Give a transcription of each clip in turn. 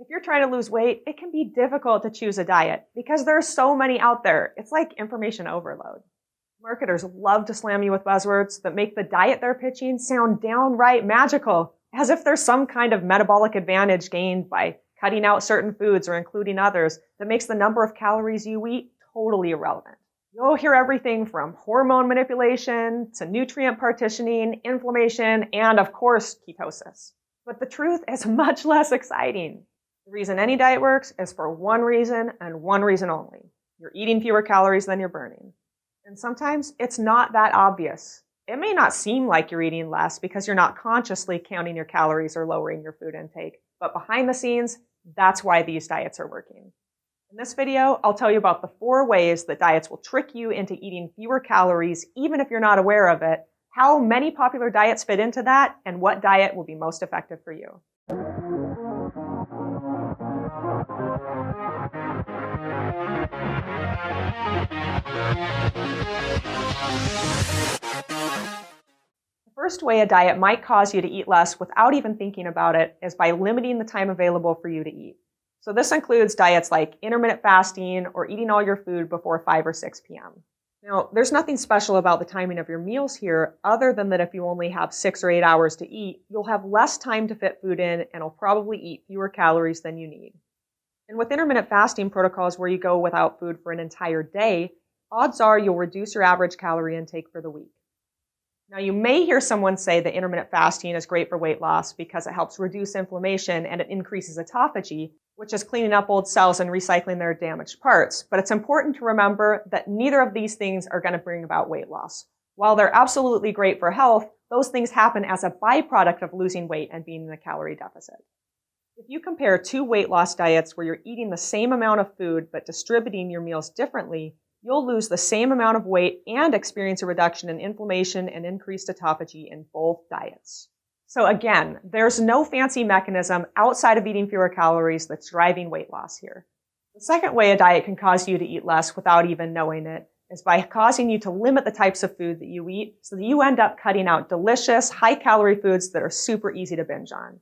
If you're trying to lose weight, it can be difficult to choose a diet because there are so many out there. It's like information overload. Marketers love to slam you with buzzwords that make the diet they're pitching sound downright magical, as if there's some kind of metabolic advantage gained by cutting out certain foods or including others that makes the number of calories you eat totally irrelevant. You'll hear everything from hormone manipulation to nutrient partitioning, inflammation, and of course, ketosis. But the truth is much less exciting. The reason any diet works is for one reason and one reason only. You're eating fewer calories than you're burning. And sometimes it's not that obvious. It may not seem like you're eating less because you're not consciously counting your calories or lowering your food intake. But behind the scenes, that's why these diets are working. In this video, I'll tell you about the 4 ways that diets will trick you into eating fewer calories even if you're not aware of it, how many popular diets fit into that, and what diet will be most effective for you. The first way a diet might cause you to eat less without even thinking about it is by limiting the time available for you to eat. So this includes diets like intermittent fasting or eating all your food before 5 or 6 p.m. Now, there's nothing special about the timing of your meals here other than that if you only have 6 or 8 hours to eat, you'll have less time to fit food in and will probably eat fewer calories than you need. And with intermittent fasting protocols where you go without food for an entire day, odds are you'll reduce your average calorie intake for the week. Now, you may hear someone say that intermittent fasting is great for weight loss because it helps reduce inflammation and it increases autophagy, which is cleaning up old cells and recycling their damaged parts. But it's important to remember that neither of these things are going to bring about weight loss. While they're absolutely great for health, those things happen as a byproduct of losing weight and being in a calorie deficit. If you compare 2 weight loss diets where you're eating the same amount of food but distributing your meals differently, you'll lose the same amount of weight and experience a reduction in inflammation and increased autophagy in both diets. So again, there's no fancy mechanism outside of eating fewer calories that's driving weight loss here. The second way a diet can cause you to eat less without even knowing it is by causing you to limit the types of food that you eat so that you end up cutting out delicious, high-calorie foods that are super easy to binge on.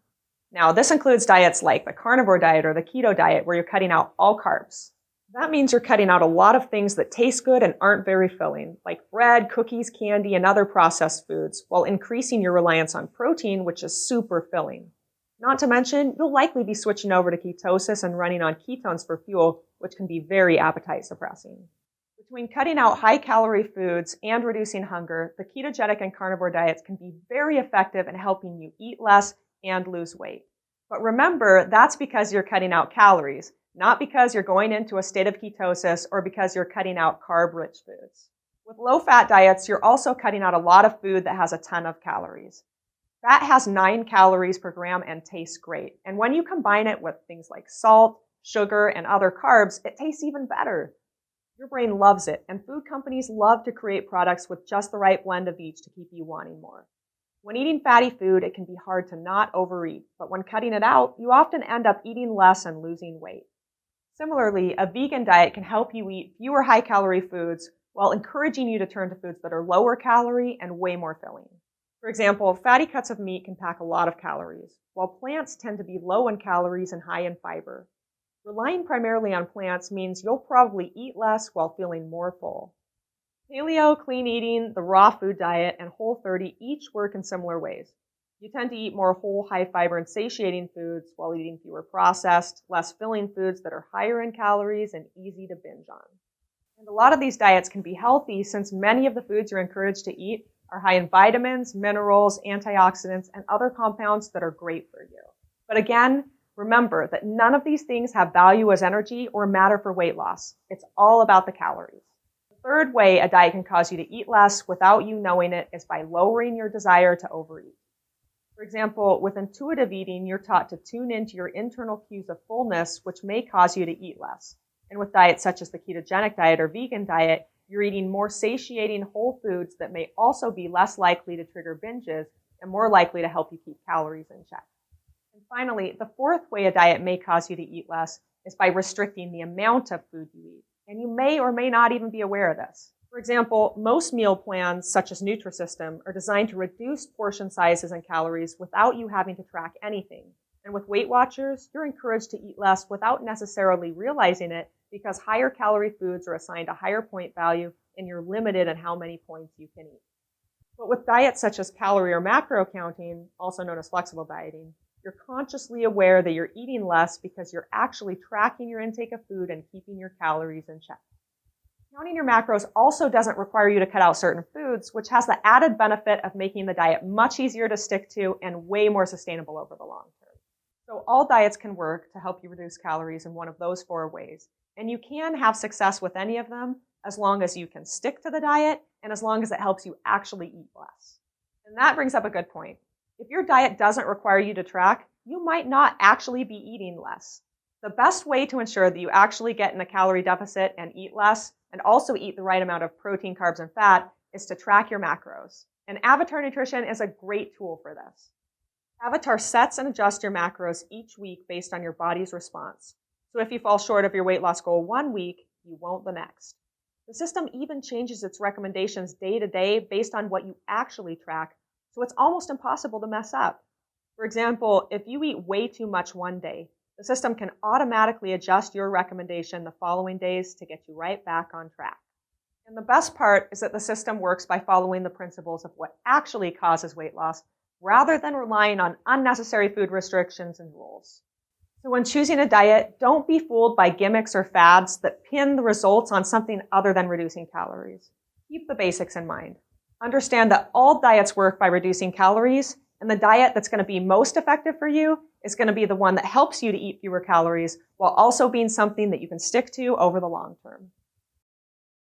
Now, this includes diets like the carnivore diet or the keto diet where you're cutting out all carbs. That means you're cutting out a lot of things that taste good and aren't very filling, like bread, cookies, candy, and other processed foods, while increasing your reliance on protein, which is super filling. Not to mention, you'll likely be switching over to ketosis and running on ketones for fuel, which can be very appetite suppressing. Between cutting out high-calorie foods and reducing hunger, the ketogenic and carnivore diets can be very effective in helping you eat less and lose weight. But remember, that's because you're cutting out calories, not because you're going into a state of ketosis or because you're cutting out carb-rich foods. With low-fat diets, you're also cutting out a lot of food that has a ton of calories. Fat has 9 calories per gram and tastes great. And when you combine it with things like salt, sugar, and other carbs, it tastes even better. Your brain loves it, and food companies love to create products with just the right blend of each to keep you wanting more. When eating fatty food, it can be hard to not overeat, but when cutting it out, you often end up eating less and losing weight. Similarly, a vegan diet can help you eat fewer high-calorie foods while encouraging you to turn to foods that are lower calorie and way more filling. For example, fatty cuts of meat can pack a lot of calories, while plants tend to be low in calories and high in fiber. Relying primarily on plants means you'll probably eat less while feeling more full. Paleo, clean eating, the raw food diet, and Whole30 each work in similar ways. You tend to eat more whole, high-fiber, and satiating foods while eating fewer processed, less filling foods that are higher in calories and easy to binge on. And a lot of these diets can be healthy since many of the foods you're encouraged to eat are high in vitamins, minerals, antioxidants, and other compounds that are great for you. But again, remember that none of these things have value as energy or matter for weight loss. It's all about the calories. The third way a diet can cause you to eat less without you knowing it is by lowering your desire to overeat. For example, with intuitive eating, you're taught to tune into your internal cues of fullness, which may cause you to eat less. And with diets such as the ketogenic diet or vegan diet, you're eating more satiating whole foods that may also be less likely to trigger binges and more likely to help you keep calories in check. And finally, the fourth way a diet may cause you to eat less is by restricting the amount of food you eat. And you may or may not even be aware of this. For example, most meal plans, such as Nutrisystem, are designed to reduce portion sizes and calories without you having to track anything. And with Weight Watchers, you're encouraged to eat less without necessarily realizing it because higher calorie foods are assigned a higher point value and you're limited in how many points you can eat. But with diets such as calorie or macro counting, also known as flexible dieting, you're consciously aware that you're eating less because you're actually tracking your intake of food and keeping your calories in check. Counting your macros also doesn't require you to cut out certain foods, which has the added benefit of making the diet much easier to stick to and way more sustainable over the long term. So all diets can work to help you reduce calories in one of those 4 ways. And you can have success with any of them as long as you can stick to the diet and as long as it helps you actually eat less. And that brings up a good point. If your diet doesn't require you to track, you might not actually be eating less. The best way to ensure that you actually get in a calorie deficit and eat less, and also eat the right amount of protein, carbs, and fat, is to track your macros. And Avatar Nutrition is a great tool for this. Avatar sets and adjusts your macros each week based on your body's response. So if you fall short of your weight loss goal one week, you won't the next. The system even changes its recommendations day to day based on what you actually track, so it's almost impossible to mess up. For example, if you eat way too much one day, the system can automatically adjust your recommendation the following days to get you right back on track. And the best part is that the system works by following the principles of what actually causes weight loss, rather than relying on unnecessary food restrictions and rules. So when choosing a diet, don't be fooled by gimmicks or fads that pin the results on something other than reducing calories. Keep the basics in mind. Understand that all diets work by reducing calories, and the diet that's going to be most effective for you is going to be the one that helps you to eat fewer calories while also being something that you can stick to over the long term.